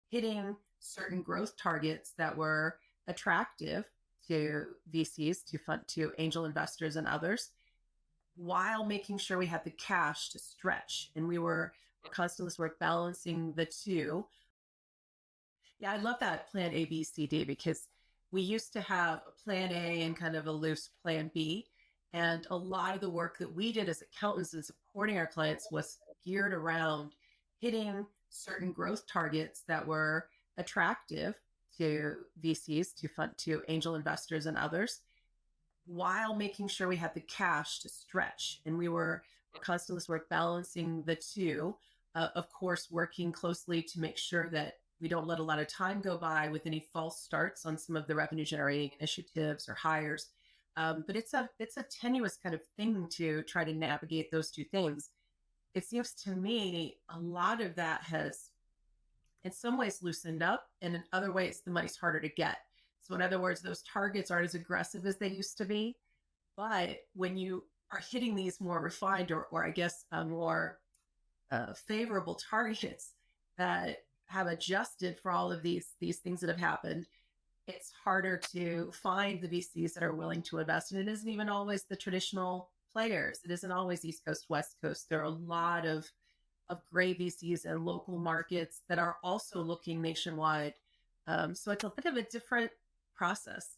hitting certain growth targets that were attractive to VCs, to angel investors and others, while making sure we had the cash to stretch. And we were constantly sort of balancing the two. Yeah, I love that plan A, B, C, D, because we used to have a plan A and kind of a loose plan B. And a lot of the work that we did as accountants and supporting our clients was geared around hitting certain growth targets that were attractive to VCs, to angel investors and others, while making sure we had the cash to stretch. And we were constantly sort of balancing the two, of course, working closely to make sure that we don't let a lot of time go by with any false starts on some of the revenue generating initiatives or hires. But it's a tenuous kind of thing to try to navigate those two things. It seems to me a lot of that has in some ways loosened up, and in other ways the money's harder to get. So in other words, those targets aren't as aggressive as they used to be. But when you are hitting these more refined or I guess more favorable targets that have adjusted for all of these things that have happened, it's harder to find the VCs that are willing to invest. And it isn't even always the traditional players. It isn't always East Coast, West Coast. There are a lot of great VCs and local markets that are also looking nationwide. So it's a bit of a different process.